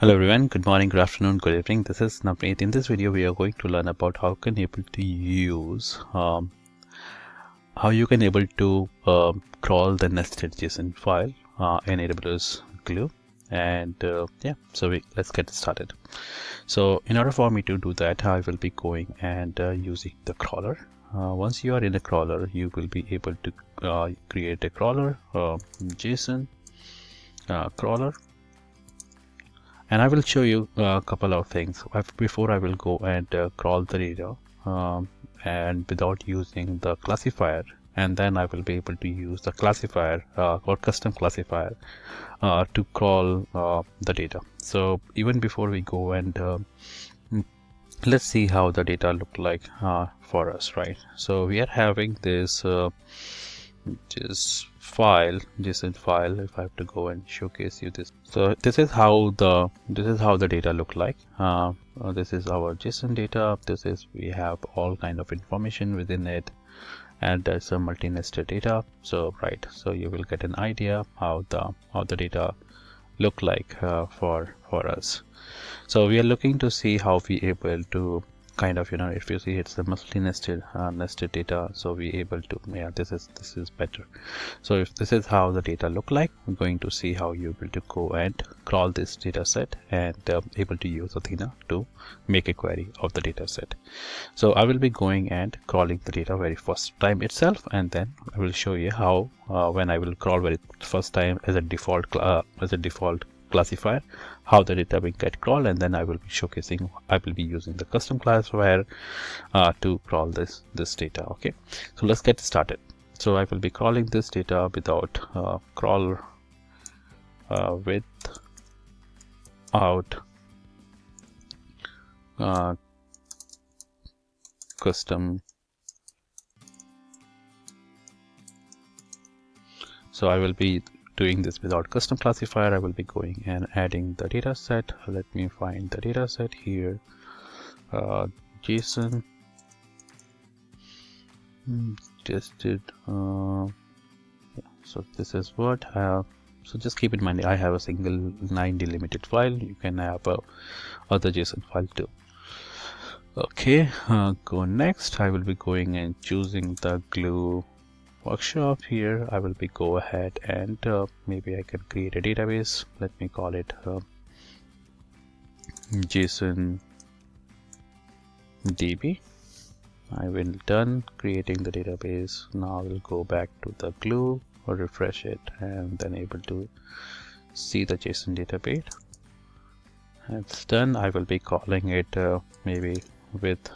Hello everyone, good morning, good afternoon, good evening. This is Navneet. In this video, we are going to learn about how you can able to crawl the nested JSON file in AWS Glue. And let's get started. So in order for me to do that, I will be going and using the crawler. Once you are in a crawler, you will be able to create a crawler, JSON crawler. And I will show you a couple of things before I will go and crawl the data and without using the classifier, and then I will be able to use the classifier or custom classifier to crawl the data. So even before we go and let's see how the data look like for us, right? So we are having this JSON file. If I have to go and showcase you this, so this is how the data look like. This is our JSON data. We have all kind of information within it, and there's a multi-nested data. So you will get an idea how the data look like for us. So we are looking to see how we able to kind of, if you see, it's the multi-nested nested data. So we able to, this is better. So if this is how the data look like, we're going to see how you able to go and crawl this data set and able to use Athena to make a query of the data set. So I will be going and crawling the data very first time itself, and then I will show you how when I will crawl very first time as a default classifier, how the data will get crawled, and then I will be using the custom classifier to crawl this data. Okay, so let's get started. So I will be crawling this data without crawler without custom. So I will be doing this without custom classifier. I will be going and adding the data set. Let me find the data set here. JSON tested. So this is what. So just keep in mind, I have a single 9 delimited file. You can have other JSON file too. Okay, go next. I will be going and choosing the Glue workshop. Here I will be go ahead and maybe I can create a database. Let me call it JSON DB. I will done creating the database. Now I will go back to the Glue or refresh it, and then able to see the JSON database. It's done. I will be calling it maybe with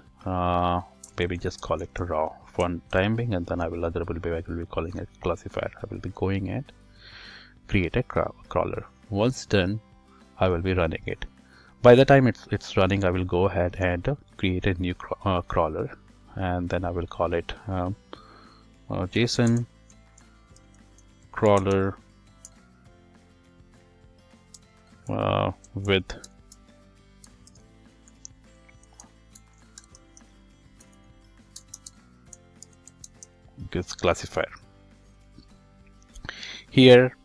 maybe just call it raw for time being, and then I will be calling it classifier. I will be going and create a crawler. Once done, I will be running it. By the time it's running, I will go ahead and create a new crawler, and then I will call it JSON crawler with this classifier. Here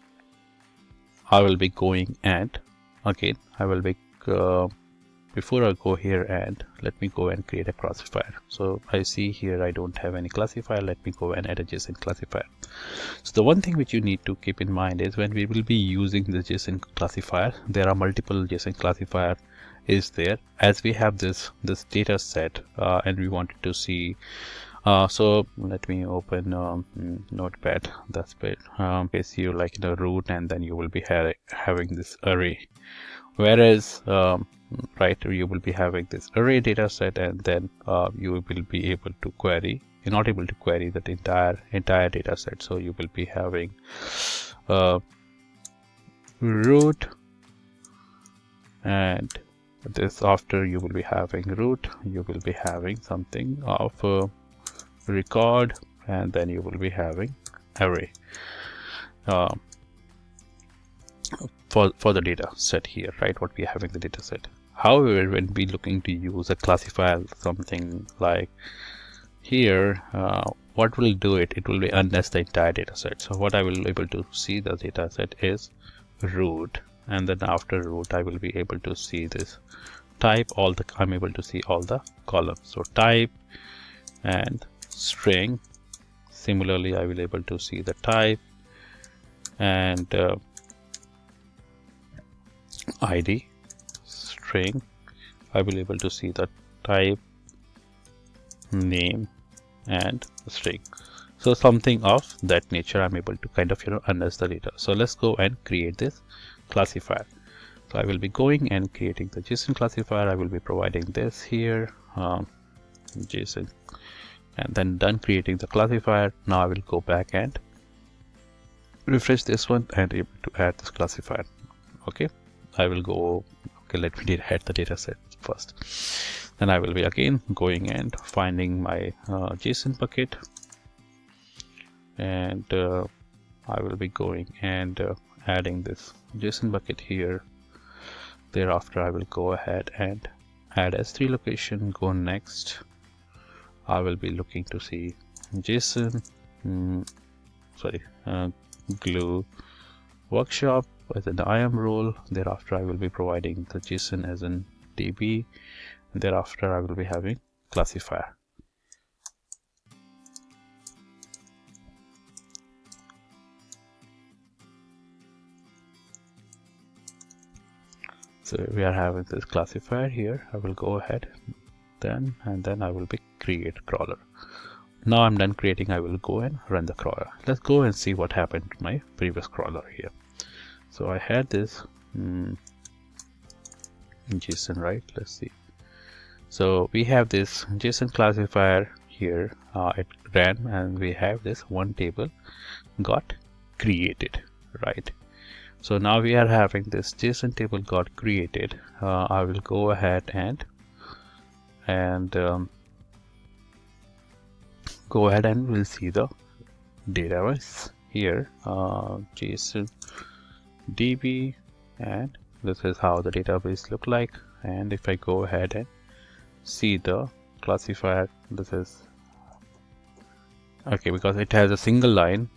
I will be going and again I will be before I go here, and let me go and create a classifier. So I see here I don't have any classifier. Let me go and add a JSON classifier. So the one thing which you need to keep in mind is when we will be using the JSON classifier, there are multiple JSON classifier is there, as we have this data set and we wanted to see. So let me open Notepad. That's it. Case you like the root, and then you will be having this array. Whereas you will be having this array data set, and then you will be able to query. You're not able to query that entire data set. So you will be having root, and this after you will be having root, you will be having something of record, and then you will be having array for the data set here, right? What we are having the data set. However, when we looking to use a classifier, something like here, what will do it will be unnest the entire data set. So what I will be able to see the data set is root, and then after root I will be able to see this type, I'm able to see all the columns. So type and string. Similarly, I will able to see the type and ID string. I will able to see the type, name, and string. So something of that nature I'm able to kind of understand the data. So let's go and create this classifier. So I will be going and creating the JSON classifier. I will be providing this here, JSON, and then done creating the classifier. Now I will go back and refresh this one and able to add this classifier. Okay, I will go. Okay, let me add the data set first. Then I will be again going and finding my JSON bucket, and I will be going and adding this JSON bucket here. Thereafter I will go ahead and add S3 location, go next. I will be looking to see JSON glue workshop as an IAM role. Thereafter I will be providing the JSON as an DB. Thereafter I will be having classifier. So we are having this classifier here. I will go ahead then, and then I will be create crawler. Now I'm done creating. I will go and run the crawler. Let's go and see what happened to my previous crawler here. So I had this JSON, right? Let's see. So we have this JSON classifier here. It ran, and we have this one table got created, right? So now we are having this JSON table got created. I will go ahead and go ahead and we'll see the database here, JSON DB, and this is how the database look like. And if I go ahead and see the classifier, this is okay because it has a single line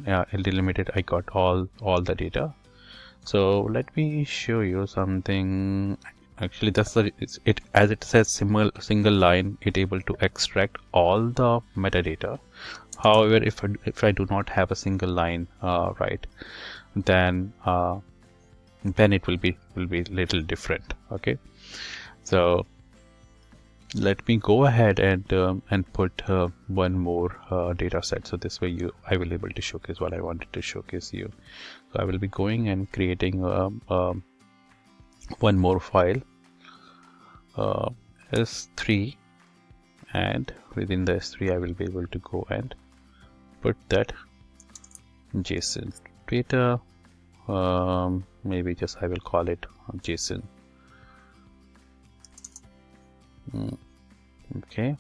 delimited. I got all the data. So let me show you something. Actually, that's the it as it says single line, it able to extract all the metadata. However, if I do not have a single line, right, then it will be little different. Okay, so let me go ahead and put one more data set. So this way I will able to showcase what I wanted to showcase you. So I will be going and creating one more file, S3, and within the S3 I will be able to go and put that JSON data. Maybe just I will call it JSON. Okay,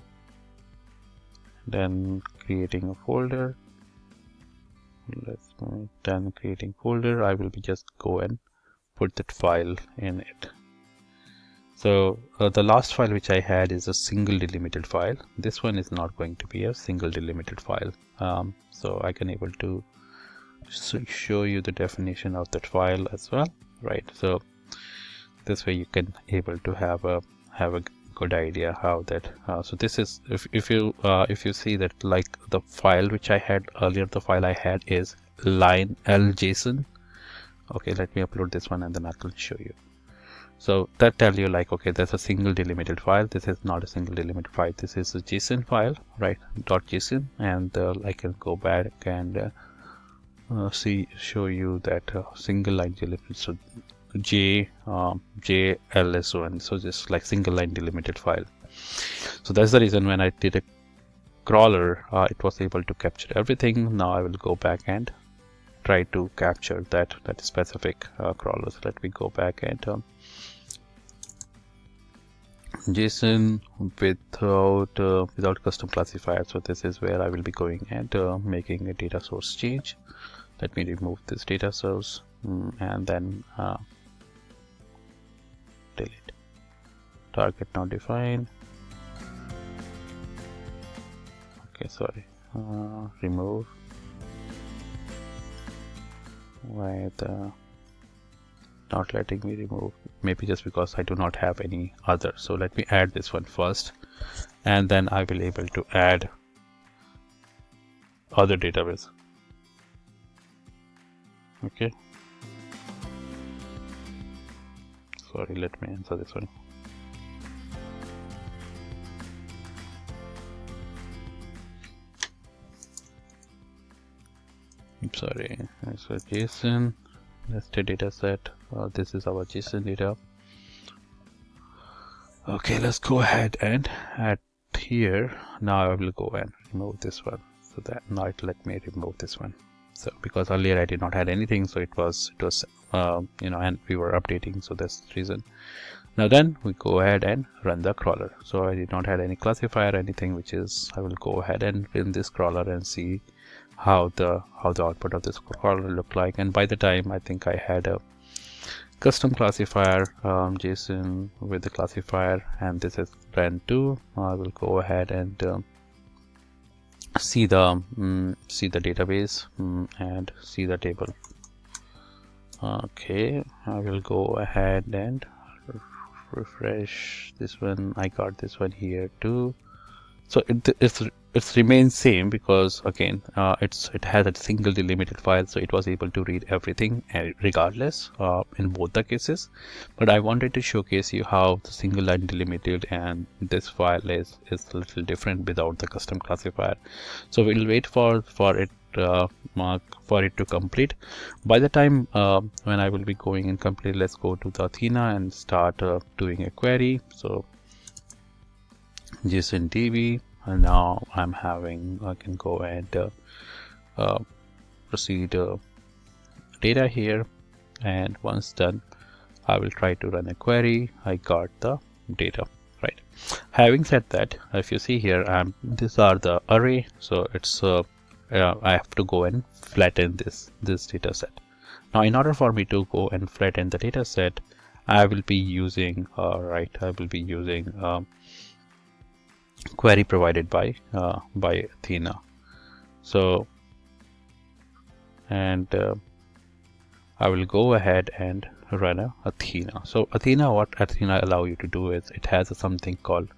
then creating a folder. Let's go done creating folder. I will be just go and put that file in it. So the last file which I had is a single delimited file. This one is not going to be a single delimited file. So I can able to show you the definition of that file as well, right? So this way you can able to have a good idea how that. So this is if you see that, like the file which I had earlier, the file I had is line ljson. Okay, let me upload this one and then I can show you. So that tell you like, okay, there's a single delimited file. This is not a single delimited file. This is a JSON file, right? .json, and I can go back and show you that single line delimited. So JLSON, so just like single line delimited file. So that's the reason when I did a crawler, it was able to capture everything. Now I will go back and try to capture that specific crawler. So let me go back and JSON without custom classifier. So this is where I will be going and making a data source change. Let me remove this data source and then delete. Target not defined. Okay, sorry. Remove. With not letting me remove, maybe just because I do not have any other. So let me add this one first, and then I will able to add other database. Okay, sorry, let me answer this one. I'm sorry, so JSON nested data set. This is our JSON data. Okay, let's go ahead and add here. Now I will go and remove this one, so that now it let me remove this one. So because earlier I did not have anything, so it was you know, and we were updating, so that's the reason. Now then we go ahead and run the crawler. So I did not have any classifier, anything, which is, I will go ahead and run this crawler and see how the output of this crawler look like. And by the time, I think I had a custom classifier JSON with the classifier, and this is ran 2. I will go ahead and see the database and see the table. Okay, I will go ahead and refresh this one. I got this one here too. So it's remains same, because again it has a single delimited file, so it was able to read everything regardless in both the cases. But I wanted to showcase you how the single line delimited and this file is a little different without the custom classifier. So we'll wait for it to complete. By the time when I will be going and complete, let's go to the Athena and start doing a query. So JSON DB, and now I can go and proceed data here, and once done I will try to run a query. I got the data, right? Having said that, if you see here, these are the array, so it's I have to go and flatten this data set. Now in order for me to go and flatten the data set, I will be using query provided by Athena. So, and I will go ahead and run a Athena. So Athena, what Athena allow you to do is, it has something called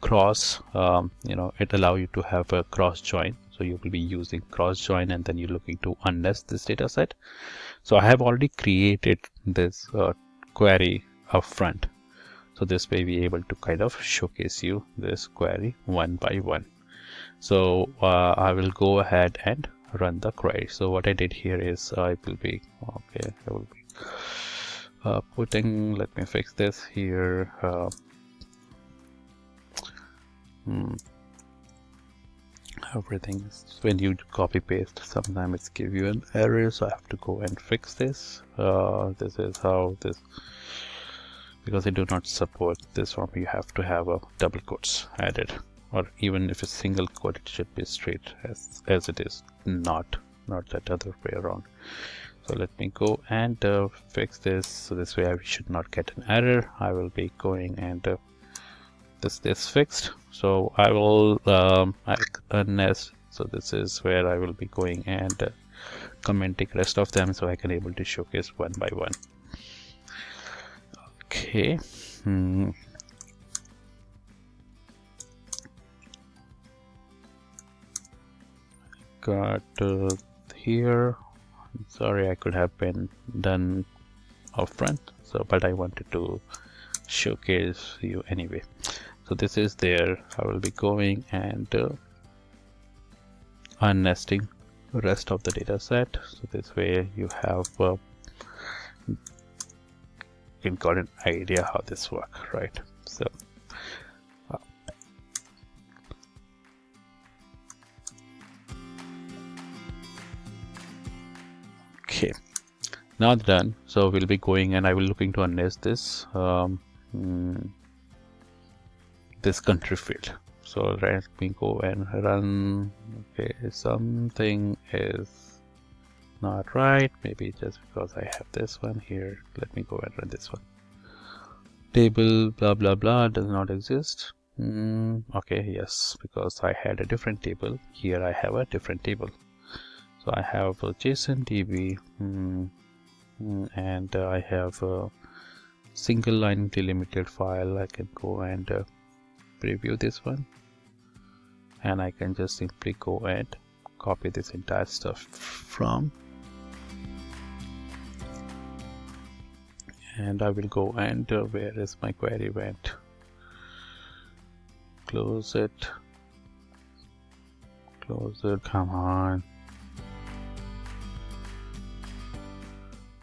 cross. You know, it allow you to have a cross join. So you will be using cross join, and then you're looking to unnest this data set. So I have already created this query upfront. So this way we able to kind of showcase you this query one by one. So I will go ahead and run the query. So what I did here is I will be putting, let me fix this here. Everything, when you copy paste, sometimes it's give you an error, so I have to go and fix this. This is how this, because they do not support this one, you have to have a double quotes added, or even if it's single quote, it should be straight as it is, not that other way around. So let me go and fix this, so this way I should not get an error. I will be going and this fixed. So I will nest. So this is where I will be going and commenting rest of them, so I can able to showcase one by one. Okay. Got here. Sorry, I could have been done upfront. So, but I wanted to showcase you anyway. So this is there. I will be going and unnesting the rest of the data set. So this way you have you got an idea how this works, right? So okay, now done. So we'll be going and I will looking to unnest this this country field. So let me go and run. Okay, something is not right, maybe just because I have this one here. Let me go and run this one. Table blah blah blah does not exist. Okay, yes, because I had a different table. Here I have a different table. So I have a JSON DB. and I have a single line delimited file. I can go and preview this one, and I can just simply go and copy this entire stuff from, and I will go and where is my query went, close it, come on.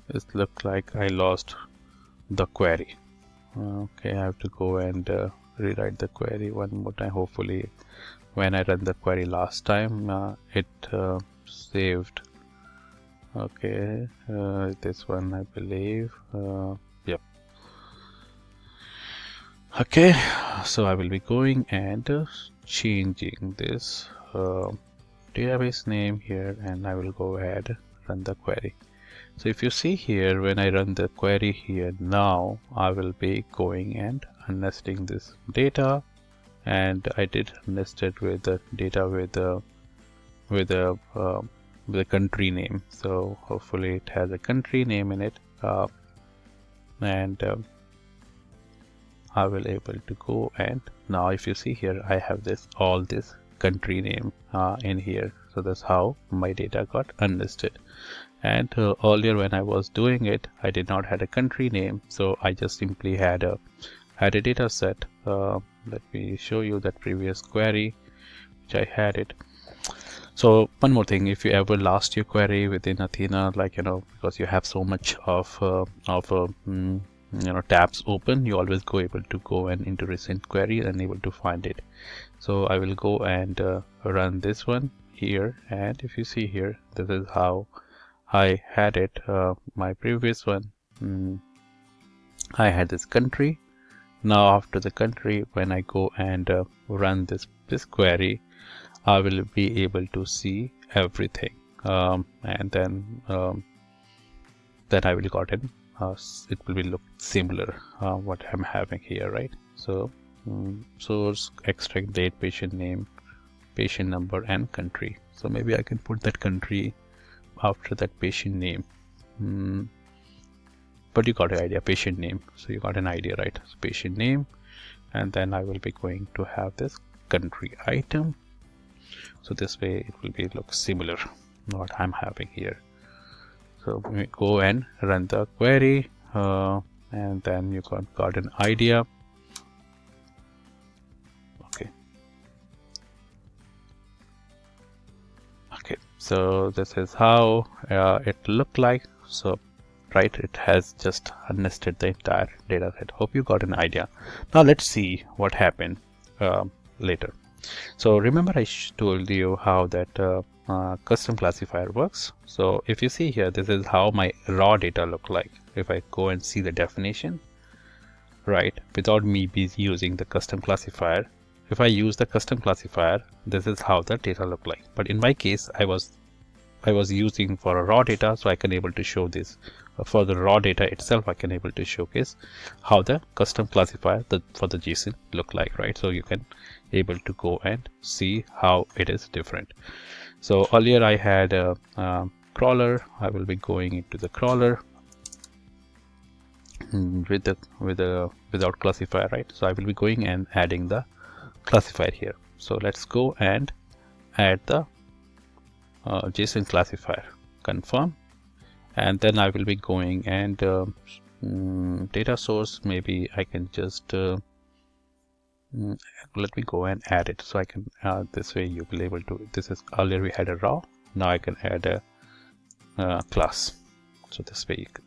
It looks like I lost the query. Okay, I have to go and rewrite the query one more time. Hopefully when I run the query last time it saved. Okay, this one I believe. Yep. Okay, so I will be going and changing this database name here, and I will go ahead and run the query. So if you see here, when I run the query here, now I will be going and unnesting this data, and I did nest it with the data with the country name. So hopefully it has a country name in it, and I will able to go, and now if you see here, I have all this country name in here. So that's how my data got unnested. And earlier when I was doing it, I did not have a country name, so I just simply had a data set. Let me show you that previous query which I had it. So one more thing, if you ever lost your query within Athena, like because you have so much of tabs open, you always able to go and into recent query and able to find it. So I will go and run this one here, and if you see here, this is how I had it. My previous one, I had this country. Now after the country, when I go and run this query, I will be able to see everything, and then I will got it. It will be look similar what I'm having here, right? So source, extract, date, patient name, patient number, and country. So maybe I can put that country after that patient name. But you got an idea, patient name. So you got an idea, right? So patient name, and then I will be going to have this country item. So this way it will be look similar what I'm having here. So we go and run the query, and then you got an idea. Okay, so this is how it looked like. So right, it has just nested the entire data set. Hope you got an idea. Now let's see what happened later. So remember I told you how that custom classifier works. So if you see here, this is how my raw data look like. If I go and see the definition, right, without me be using the custom classifier, if I use the custom classifier, this is how the data look like. But in my case, I was using for a raw data, so I can able to show this for the raw data itself. I can able to showcase how the custom classifier for the JSON look like, right? So you can able to go and see how it is different. So earlier I had a crawler. I will be going into the crawler without classifier, right? So I will be going and adding the classifier here. So let's go and add the JSON classifier, confirm, and then I will be going and data source. Maybe I can just let me go and add it, so I can this way you will be able to. This is earlier we had a raw, now I can add a class. So this way you can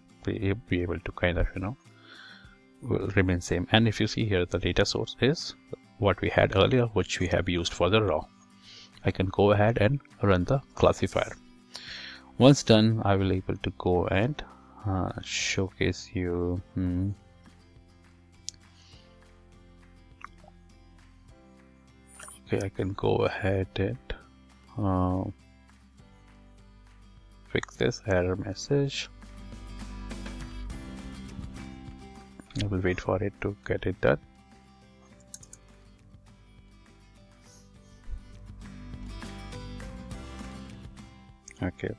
be able to kind of will remain same. And if you see here, the data source is what we had earlier, which we have used for the raw. I can go ahead and run the classifier. Once done, I will able to go and showcase you. Okay, I can go ahead and fix this error message. I will wait for it to get it done. Okay,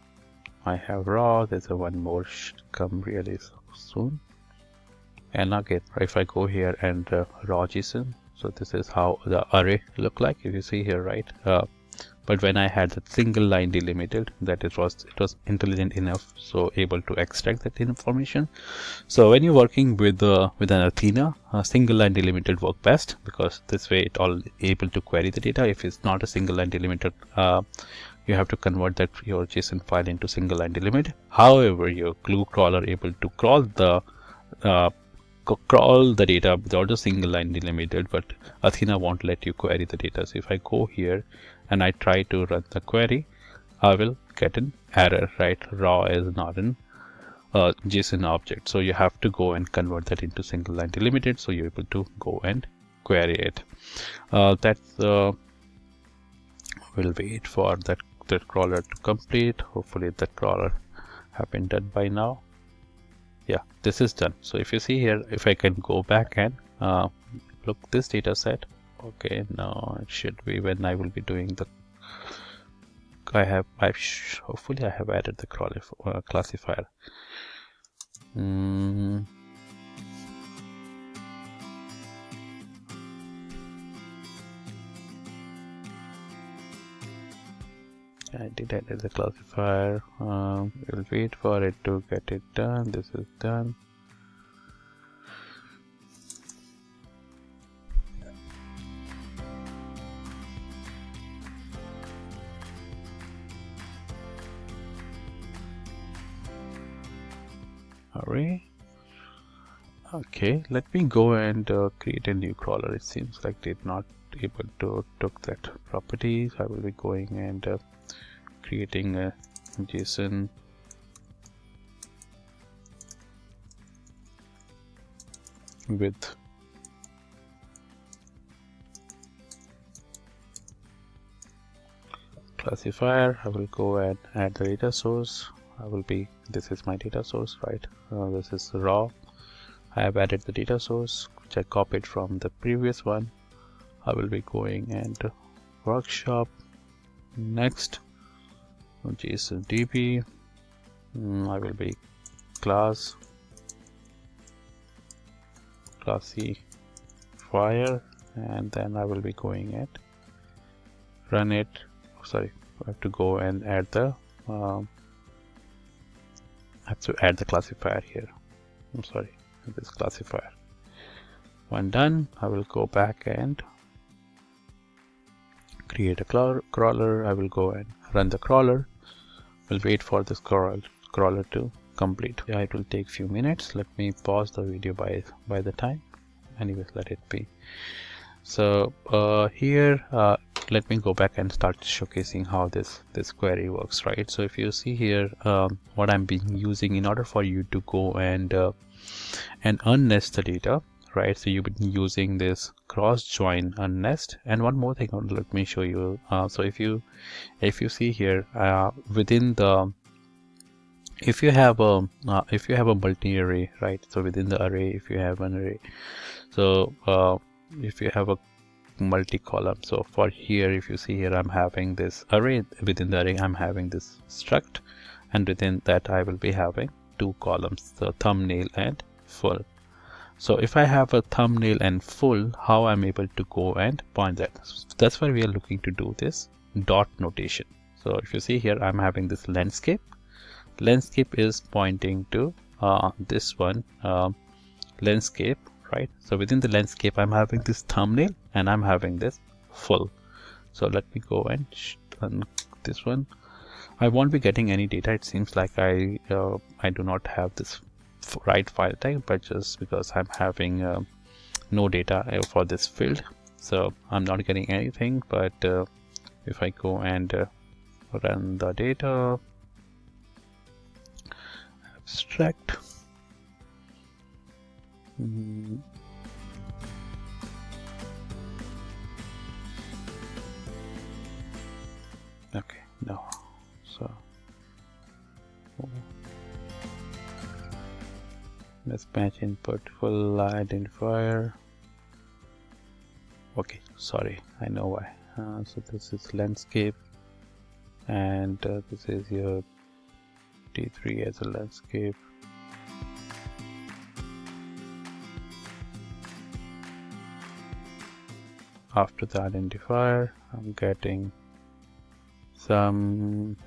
I have raw. There's a one more come really soon. And again, if I go here and raw JSON, so this is how the array look like. If you see here, right? But when I had that single line delimited, that it was intelligent enough, so able to extract that information. So when you're working with an Athena, a single line delimited work best, because this way it all able to query the data. If it's not a single line delimited, you have to convert that your JSON file into single line delimited. However, your Glue crawler able to crawl the data without a single line delimited, but Athena won't let you query the data. So if I go here and I try to run the query, I will get an error, right? Raw is not an JSON object, so you have to go and convert that into single line delimited, so you're able to go and query it. We'll wait for that crawler to complete. Hopefully that crawler have been done by now. Yeah, this is done. So if you see here, if I can go back and look this data set. Okay, now it should be when I will be doing the hopefully I have added the classifier. I did add the classifier. We'll wait for it to get it done. This is done. Array. Okay, let me go and create a new crawler. It seems like they're not able to took that properties. I will be going and creating a JSON with classifier. I will go and add the data source. This is my data source, right? This is raw. I have added the data source which I copied from the previous one. I will be going and workshop next JSON DB. I will be classifier, and then I will be going and run it. Sorry, I have to go and add the classifier here. I'm sorry, this classifier. When done, I will go back and create a crawler. I will go and run the crawler. We'll wait for this crawler to complete. Yeah, it will take few minutes. Let me pause the video by the time. Anyways, let it be. So here, let me go back and start showcasing how this query works, right? So if you see here, what I'm being using in order for you to go and unnest the data, right? So you've been using this cross join unnest. And one more thing, let me show you. So if you see here, within the if you have a multi-array, right? So within the array, if you have an array, so if you have a multi-column, so for here, if you see here, I'm having this array. Within the array, I'm having this struct, and within that I will be having two columns, the thumbnail and full. So if I have a thumbnail and full, how I'm able to go and point that? That's why we are looking to do this dot notation. So if you see here, I'm having this landscape. Landscape is pointing to this one, landscape, right? So within the landscape, I'm having this thumbnail and I'm having this full. So let me go and run this one. I won't be getting any data. It seems like I do not have this right file type, but just because I'm having no data for this field, so I'm not getting anything. But if I go and run the data abstract, okay, no, so let's match input full identifier. Okay, sorry, I know why. So this is landscape, and this is your T3 as a landscape. After the identifier, I'm getting some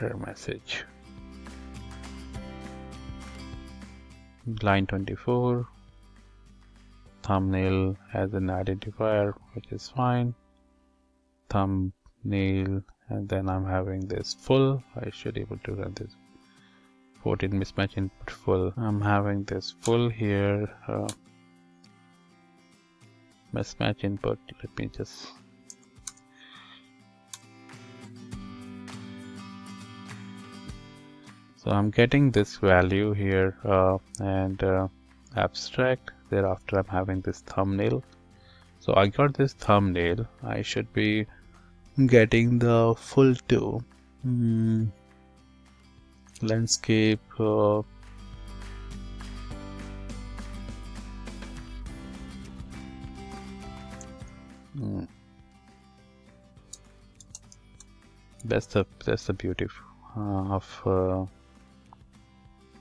error message. Line 24, thumbnail as an identifier, which is fine. Thumbnail, and then I'm having this full. I should be able to run this. 14 mismatch input full. I'm having this full here. Mismatch input. Let me just. So I'm getting this value here and abstract. Thereafter I'm having this thumbnail. So I got this thumbnail. I should be getting the full too. Landscape. That's the beauty of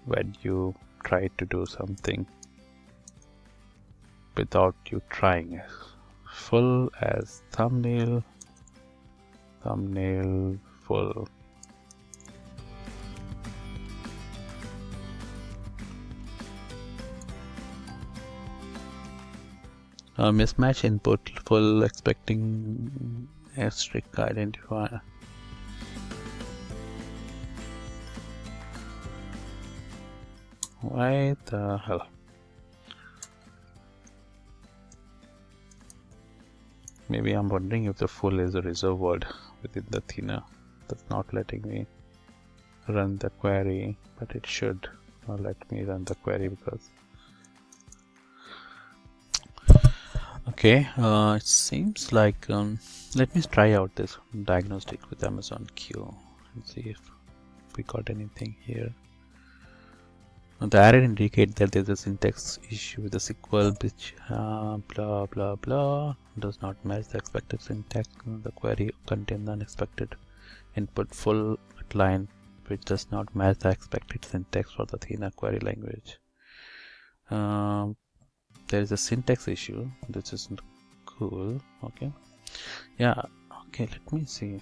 when you try to do something without you trying. Full as thumbnail full. Mismatch input full, expecting asterisk identifier. Why the hell? Maybe I'm wondering if the full is a reserved word within the Athena. That's not letting me run the query, but it should let me run the query because. Okay, it seems like let me try out this diagnostic with Amazon Q and see if we got anything here. The error indicates that there's a syntax issue with the SQL, which blah blah blah does not match the expected syntax. The query contains the unexpected input full line, which does not match the expected syntax for the Athena query language. There is a syntax issue. This isn't cool. Okay, yeah. Okay, let me see.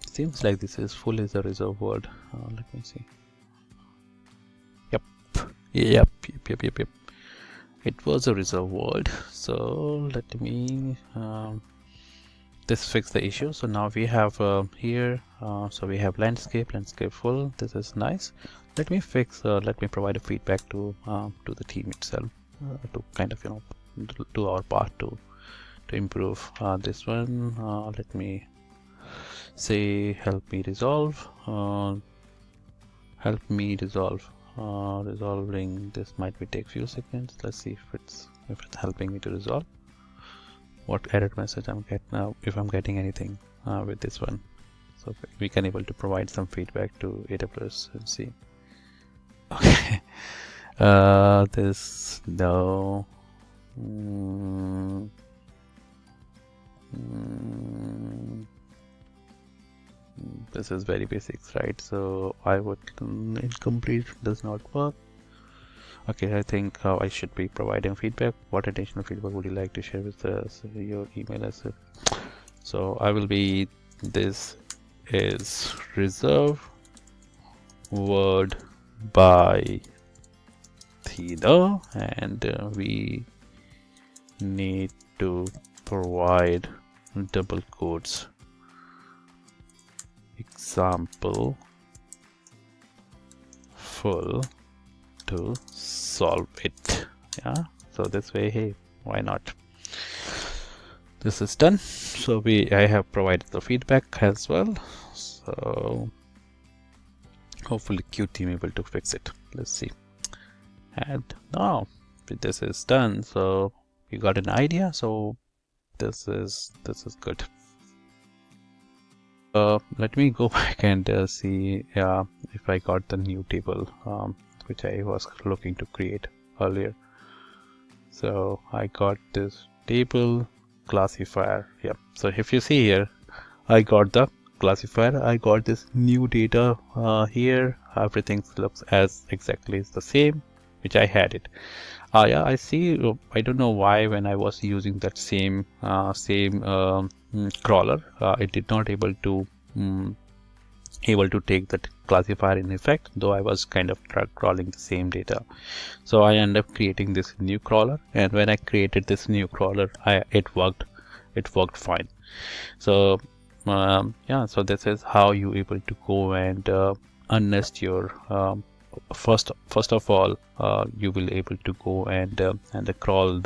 Seems like this is full is a reserved word. Let me see. Yep. It was a reserved word. So let me this fix the issue. So now we have here. So we have landscape full. This is nice. Let me fix. Let me provide a feedback to the team itself to kind of do our part to improve this one. Let me say help me resolve. Resolving this might be take few seconds. Let's see if it's helping me to resolve. What error message I'm getting now, if I'm getting anything with this one. So we can able to provide some feedback to AWS and see. Okay. This no. This is very basics, right? So I would incomplete does not work. Okay, I think I should be providing feedback. What additional feedback would you like to share with us? Your email is so I will be this is reserved word by Theta, and we need to provide double quotes example full to solve it. Yeah, so this way, hey, why not? This is done. So I have provided the feedback as well, so hopefully Q team able to fix it. Let's see. And now this is done, so you got an idea. So this is good. Let me go back and see if I got the new table which I was looking to create earlier. So I got this table classifier. Yeah, so if you see here, I got the classifier, I got this new data here. Everything looks as exactly the same which I had it. Yeah, I see. I don't know why when I was using that same crawler, it did not able to take that classifier in effect, though I was kind of crawling the same data. So I end up creating this new crawler, and when I created this new crawler, it worked fine. So yeah, so this is how you able to go and unnest your first of all, you will able to go and crawl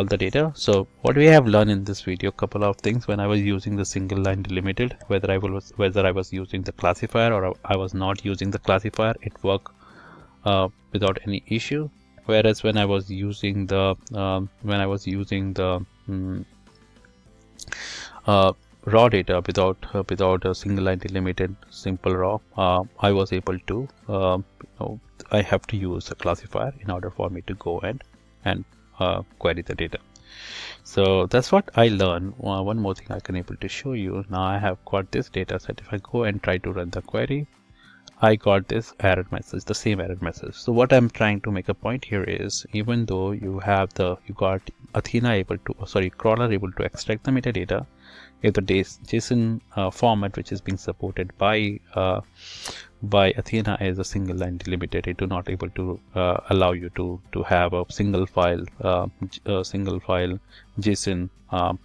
the data. So what we have learned in this video, couple of things. When I was using the single line delimited, whether I was using the classifier or I was not using the classifier, it worked without any issue. Whereas when I was using the raw data without a single line delimited simple raw, I was able to I have to use a classifier in order for me to go and query the data. So that's what I learned. One more thing I can able to show you. Now I have got this data set. If I go and try to run the query, I got this error message, the same error message. So what I'm trying to make a point here is, even though you got Athena crawler able to extract the metadata, if the JSON format which is being supported by Athena is a single line delimited, it do not able to allow you to have a single file JSON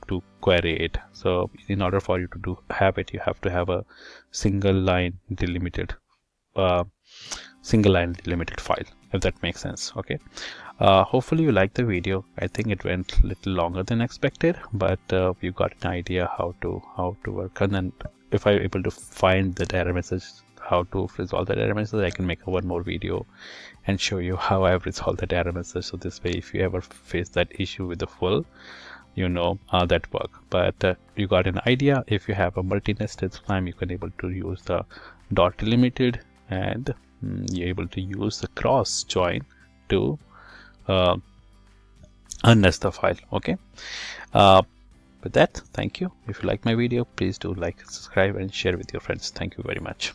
to query it. So in order for you to have it, you have to have a single line delimited file, if that makes sense. Okay, hopefully you liked the video. I think it went a little longer than expected, but you got an idea how to work. And then if I'm able to find that error message, how to resolve that error message, I can make one more video and show you how I've resolved that error message. So this way, if you ever face that issue with the full, that work. But you got an idea. If you have a multi-nested scheme, you can able to use the dot delimited, and you're able to use the cross join to unnest the file. Okay, with that, thank you. If you like my video, please do like, subscribe, and share with your friends. Thank you very much.